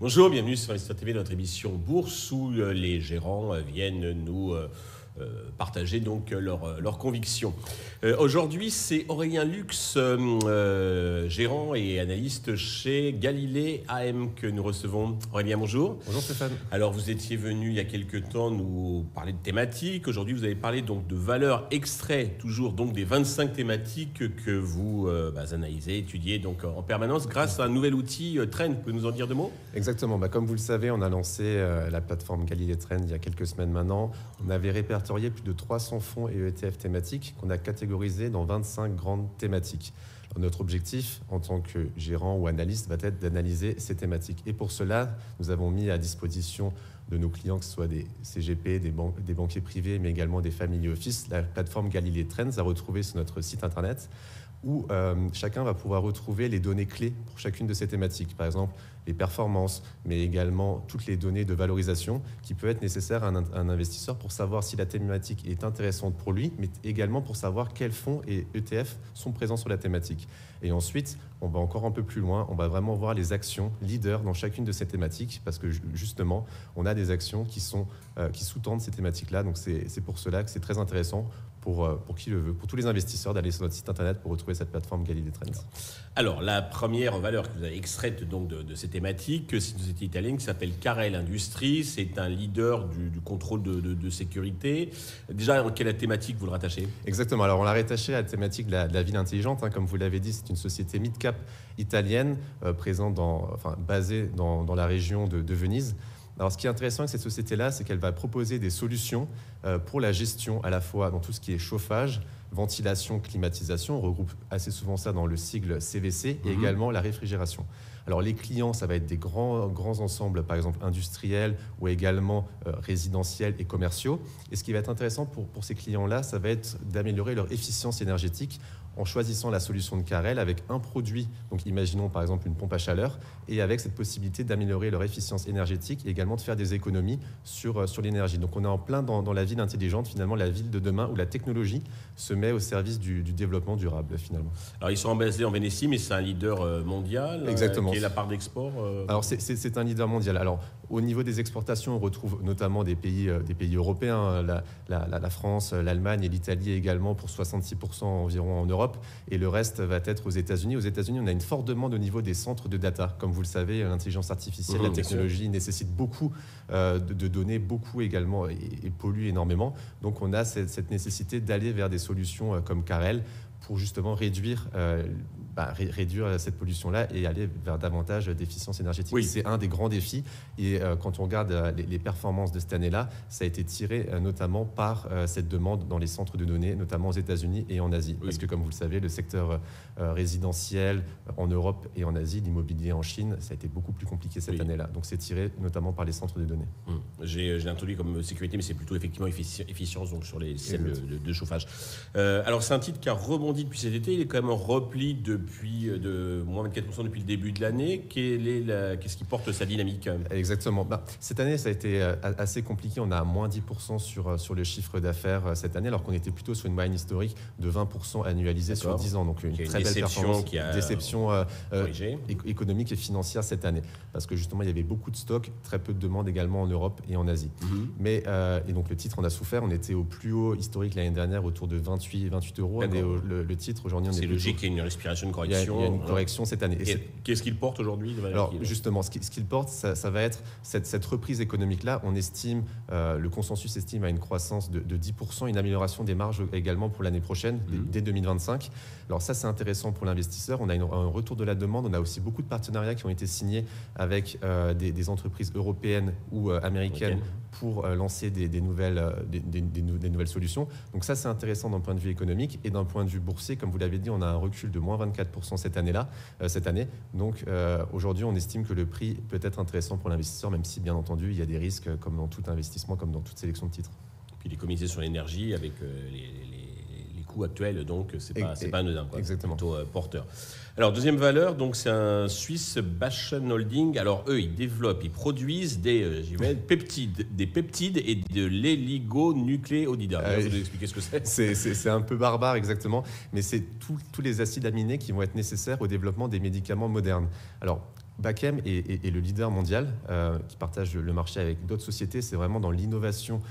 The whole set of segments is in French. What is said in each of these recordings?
Bonjour, bienvenue sur Investir TV, notre émission Bourse où les gérants viennent nous partager donc leurs convictions. Aujourd'hui, c'est Aurélien Lux, gérant et analyste chez Galilée AM que nous recevons. Aurélien, bonjour. Bonjour Stéphane. Alors, vous étiez venu il y a quelques temps nous parler de thématiques. Aujourd'hui, vous avez parlé donc de valeurs extraits, toujours donc des 25 thématiques que vous analysez, étudiez donc en permanence grâce à un nouvel outil Trend. Vous pouvez nous en dire deux mots ? Exactement. Comme vous le savez, on a lancé la plateforme Galilée Trend il y a quelques semaines maintenant. On avait répertorié plus de 300 fonds et ETF thématiques qu'on a catégorisés dans 25 grandes thématiques. Alors, notre objectif en tant que gérant ou analyste va être d'analyser ces thématiques. Et pour cela, nous avons mis à disposition de nos clients, que ce soit des CGP, des banquiers privés, mais également des family office, la plateforme Galilée Trends à retrouver sur notre site internet, où chacun va pouvoir retrouver les données clés pour chacune de ces thématiques. Par exemple, les performances, mais également toutes les données de valorisation qui peuvent être nécessaires à un investisseur pour savoir si la thématique est intéressante pour lui, mais également pour savoir quels fonds et ETF sont présents sur la thématique. Et ensuite, on va encore un peu plus loin, on va vraiment voir les actions leaders dans chacune de ces thématiques, parce que justement, on a des actions qui sous-tendent ces thématiques-là. Donc c'est pour cela que c'est très intéressant pour qui le veut, pour tous les investisseurs d'aller sur notre site internet pour retrouver cette plateforme Galilée Trends. Alors, la première valeur que vous avez extraite donc de ces thématiques, c'est une société italienne qui s'appelle Carel Industries. C'est un leader du contrôle de sécurité. Déjà, en quelle thématique vous le rattachez ? Exactement. Alors, on l'a rattaché à la thématique de la ville intelligente. Comme vous l'avez dit, c'est une société mid-cap italienne basée dans la région de Venise. Alors, ce qui est intéressant avec cette société-là, c'est qu'elle va proposer des solutions pour la gestion à la fois dans tout ce qui est chauffage, ventilation, climatisation. On regroupe assez souvent ça dans le sigle CVC et également la réfrigération. Alors, les clients, ça va être des grands ensembles, par exemple industriels ou également résidentiels et commerciaux. Et ce qui va être intéressant pour ces clients-là, ça va être d'améliorer leur efficience énergétique en choisissant la solution de Carel avec un produit, donc imaginons par exemple une pompe à chaleur, et avec cette possibilité d'améliorer leur efficience énergétique et également de faire des économies sur l'énergie. Donc on est en plein dans la ville intelligente, finalement la ville de demain où la technologie se met au service du développement durable finalement. Alors ils sont basés en Vénétie, mais c'est un leader mondial. Exactement. Qui est la part d'export Alors c'est un leader mondial. Alors au niveau des exportations, on retrouve notamment des pays européens, la France, l'Allemagne et l'Italie également pour 66% environ en Europe. Et le reste va être aux États-Unis. Aux États-Unis, on a une forte demande au niveau des centres de data. Comme vous le savez, l'intelligence artificielle, la technologie nécessite beaucoup de données, beaucoup également et pollue énormément. Donc on a cette nécessité d'aller vers des solutions comme Carel pour justement réduire cette pollution-là et aller vers davantage d'efficience énergétique. Oui. C'est un des grands défis. Et quand on regarde les performances de cette année-là, ça a été tiré notamment par cette demande dans les centres de données, notamment aux États-Unis et en Asie. Oui. Parce que, comme vous le savez, le secteur résidentiel en Europe et en Asie, l'immobilier en Chine, ça a été beaucoup plus compliqué cette année-là. Donc, c'est tiré notamment par les centres de données. J'ai introduit comme sécurité, mais c'est plutôt effectivement efficience donc sur les systèmes de chauffage. Alors, c'est un titre qui a rebondi depuis cet été. Il est quand même en repli depuis de moins 24% depuis le début de l'année. Qu'est-ce qui porte sa dynamique ? Exactement. Cette année, ça a été assez compliqué. On a moins 10% sur le chiffre d'affaires cette année, alors qu'on était plutôt sur une moyenne historique de 20% annualisée sur 10 ans. Donc, une très belle performance. Déception économique et financière cette année. Parce que justement, il y avait beaucoup de stocks, très peu de demandes également en Europe et en Asie. Et donc, le titre en a souffert. On était au plus haut historique l'année dernière, autour de 28 euros. Le titre, aujourd'hui, on est logique qu'il y ait une respiration, une correction. Il y a une correction cette année. Qu'est-ce qu'il porte aujourd'hui ? Alors justement, ce qu'il porte, ça va être cette reprise économique-là. On estime, le consensus estime à une croissance de 10%, une amélioration des marges également pour l'année prochaine, dès 2025. Alors ça, c'est intéressant pour l'investisseur. On a un retour de la demande. On a aussi beaucoup de partenariats qui ont été signés avec des entreprises européennes ou américaines pour lancer des nouvelles solutions. Donc ça, c'est intéressant d'un point de vue économique et d'un point de vue boursier. Comme vous l'avez dit, on a un recul de moins 24% cette année. Donc aujourd'hui, on estime que le prix peut être intéressant pour l'investisseur, même si, bien entendu, il y a des risques comme dans tout investissement, comme dans toute sélection de titres. Puis l'économie sur l'énergie avec les coûts actuels, donc c'est pas anodin, quoi. Exactement. C'est plutôt porteur. Alors, deuxième valeur, donc c'est un Suisse, Bachen Holding. Alors, eux, ils développent, ils produisent des peptides et de l'oligonucléotide. Vous nous expliquer ce que c'est ? C'est un peu barbare, exactement, mais c'est tous les acides aminés qui vont être nécessaires au développement des médicaments modernes. Alors, Bachem est le leader mondial qui partage le marché avec d'autres sociétés. C'est vraiment dans l'innovation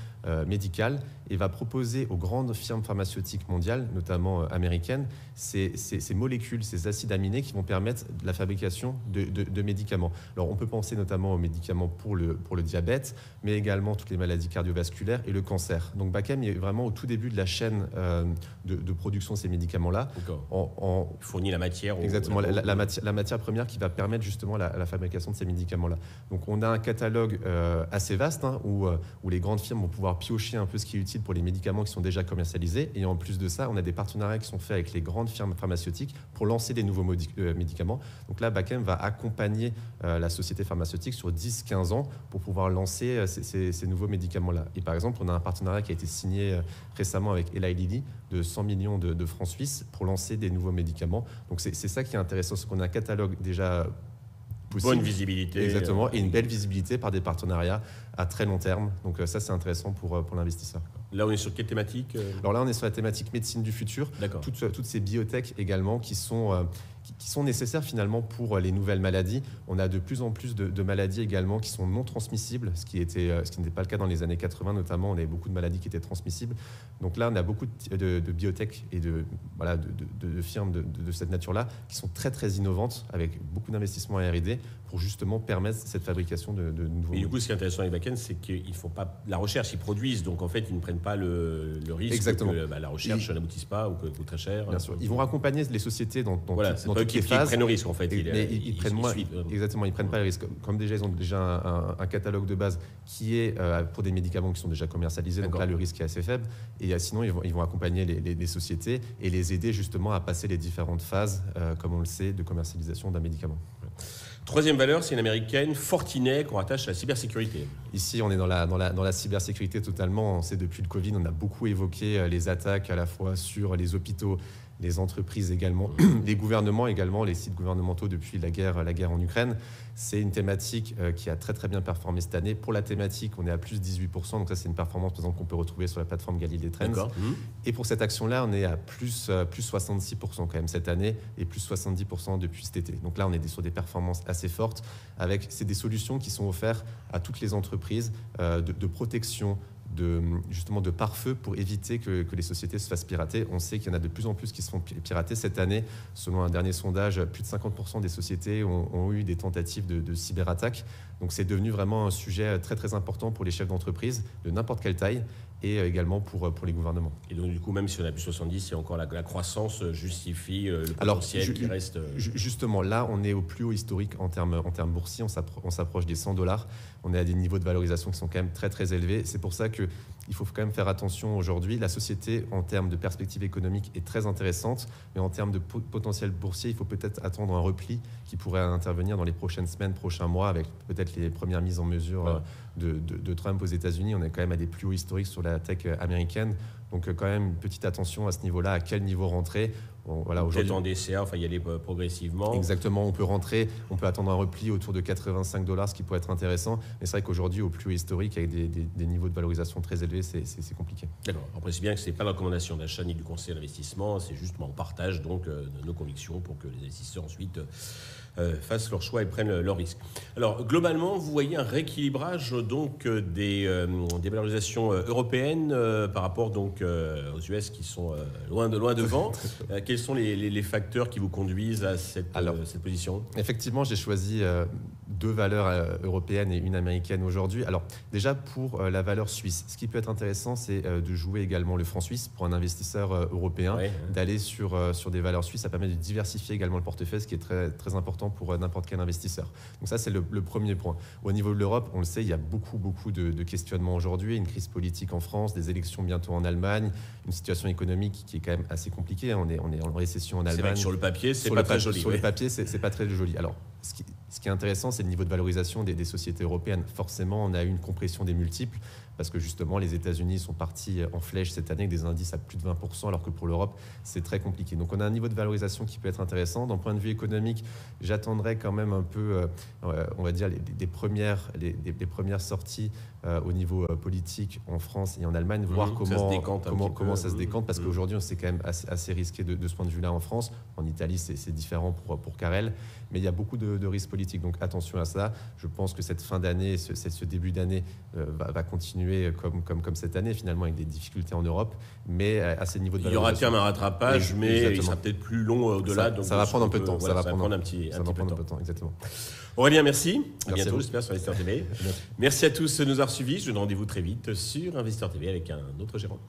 médicale et va proposer aux grandes firmes pharmaceutiques mondiales, notamment américaines, ces molécules, ces acides aminés qui vont permettre la fabrication de médicaments. Alors on peut penser notamment aux médicaments pour le diabète, mais également toutes les maladies cardiovasculaires et le cancer. Donc Bachem est vraiment au tout début de la chaîne de production de ces médicaments-là. Il fournit la matière. Exactement, la matière première qui va permettre justement la fabrication de ces médicaments-là. Donc on a un catalogue assez vaste où les grandes firmes vont pouvoir piocher un peu ce qui est utile pour les médicaments qui sont déjà commercialisés. Et en plus de ça, on a des partenariats qui sont faits avec les grandes firmes pharmaceutiques pour lancer des nouveaux médicaments. Donc là, Bachem va accompagner la société pharmaceutique sur 10-15 ans pour pouvoir lancer ces nouveaux médicaments-là. Et par exemple, on a un partenariat qui a été signé récemment avec Eli Lilly de 100 millions de francs suisses pour lancer des nouveaux médicaments. Donc c'est ça qui est intéressant, c'est qu'on a un catalogue déjà possible. Bonne visibilité. Exactement, et une belle visibilité par des partenariats à très long terme. Donc ça, c'est intéressant pour l'investisseur. Là, on est sur quelle thématique? Alors là, on est sur la thématique médecine du futur. Toutes ces biotech également qui sont nécessaires finalement pour les nouvelles maladies. On a de plus en plus de maladies également qui sont non transmissibles, ce qui n'était pas le cas dans les années 80 notamment. On avait beaucoup de maladies qui étaient transmissibles. Donc là, on a beaucoup de biotech et de firmes de cette nature-là qui sont très très innovantes avec beaucoup d'investissements en R&D pour justement permettre cette fabrication de nouveaux. Et du coup, ce qui est intéressant avec Bachem, c'est qu'ils font pas la recherche, ils produisent. Donc en fait, ils ne prennent pas le risque Exactement. que la recherche n'aboutisse pas ou que coûte très cher. Bien sûr. Ils vont accompagner les sociétés dans voilà, toutes les phases. Ils prennent le risque en fait. Ils prennent moins. Exactement, ils prennent pas le risque. Comme déjà, ils ont déjà un catalogue de base qui est pour des médicaments qui sont déjà commercialisés. Donc là, le risque est assez faible. Et sinon, ils vont accompagner les sociétés et les aider justement à passer les différentes phases, comme on le sait, de commercialisation d'un médicament. Troisième valeur, c'est une américaine, Fortinet, qu'on rattache à la cybersécurité. Ici, on est dans la cybersécurité totalement. On sait depuis le Covid, on a beaucoup évoqué les attaques à la fois sur les hôpitaux, les entreprises également, les gouvernements également, les sites gouvernementaux depuis la guerre en Ukraine. C'est une thématique qui a très très bien performé cette année. Pour la thématique, on est à plus 18%, donc ça c'est une performance par exemple, qu'on peut retrouver sur la plateforme Galilée Trends. Et pour cette action-là, on est à plus 66% quand même cette année et plus 70% depuis cet été. Donc là, on est sur des performances assez fortes. C'est des solutions qui sont offertes à toutes les entreprises de protection, justement de pare-feu pour éviter que les sociétés se fassent pirater. On sait qu'il y en a de plus en plus qui se font pirater. Cette année, selon un dernier sondage, plus de 50% des sociétés ont eu des tentatives de cyberattaque. Donc c'est devenu vraiment un sujet très très important pour les chefs d'entreprise de n'importe quelle taille et également pour les gouvernements. Et donc du coup, même si on a plus 70, il y a encore la croissance justifie le potentiel qui reste... Justement, là, on est au plus haut historique en termes boursiers. On s'approche des $100. On est à des niveaux de valorisation qui sont quand même très très élevés. C'est pour ça qu'il faut quand même faire attention aujourd'hui. La société, en termes de perspective économique, est très intéressante, mais en termes de potentiel boursier, il faut peut-être attendre un repli qui pourrait intervenir dans les prochaines semaines, prochains mois, avec peut-être les premières mises en mesure de Trump aux États-Unis. On est quand même à des plus hauts historiques sur la tech américaine. Donc quand même une petite attention à ce niveau-là, à quel niveau rentrer. Voilà, peut-être en DCA, y aller progressivement. Exactement, on peut rentrer, on peut attendre un repli autour de $85, ce qui pourrait être intéressant. Mais c'est vrai qu'aujourd'hui, au plus haut historique, avec des niveaux de valorisation très élevés, c'est compliqué. D'accord. On précise bien que ce n'est pas la recommandation d'achat ni du conseil d'investissement, c'est justement on partage donc nos convictions pour que les investisseurs ensuite fassent leur choix et prennent leurs risques. Alors globalement, vous voyez un rééquilibrage donc des valorisations européennes par rapport donc aux US qui sont loin devant. Quels sont les facteurs qui vous conduisent à cette position? Effectivement, j'ai choisi deux valeurs européennes et une américaine aujourd'hui. Alors déjà pour la valeur suisse, ce qui peut être intéressant, c'est de jouer également le franc suisse pour un investisseur européen, d'aller sur des valeurs suisses. Ça permet de diversifier également le portefeuille, ce qui est très, très important pour n'importe quel investisseur. Donc ça, c'est le premier point. Au niveau de l'Europe, on le sait, il y a beaucoup de questionnements aujourd'hui, une crise politique en France, des élections bientôt en Allemagne, une situation économique qui est quand même assez compliquée. On est en récession en Allemagne. C'est vrai que sur le papier, c'est pas très joli. Sur le papier, c'est pas très joli. Alors, ce qui est intéressant, c'est le niveau de valorisation des sociétés européennes. Forcément, on a eu une compression des multiples parce que justement, les États-Unis sont partis en flèche cette année avec des indices à plus de 20%, alors que pour l'Europe, c'est très compliqué. Donc on a un niveau de valorisation qui peut être intéressant. D'un point de vue économique, j'attendrai quand même un peu, on va dire, des premières sorties au niveau politique en France et en Allemagne, voir comment ça se décante, parce qu'aujourd'hui, c'est quand même assez risqué de ce point de vue-là en France. En Italie, c'est différent pour Carrel, mais il y a beaucoup de risques politiques, donc attention à ça. Je pense que cette fin d'année, ce début d'année va continuer comme cette année, finalement, avec des difficultés en Europe, mais à ces niveaux de valorisation. Il y aura terme un rattrapage, mais exactement. il sera peut-être plus long au-delà. Ça va prendre un peu de temps. Ça va prendre un petit peu de temps. Exactement. Aurélien, merci. À Merci bientôt, à j'espère, sur Investisseur TV. Merci à tous de nous avoir suivis. Je vous donne rendez-vous très vite sur Investisseur TV avec un autre gérant.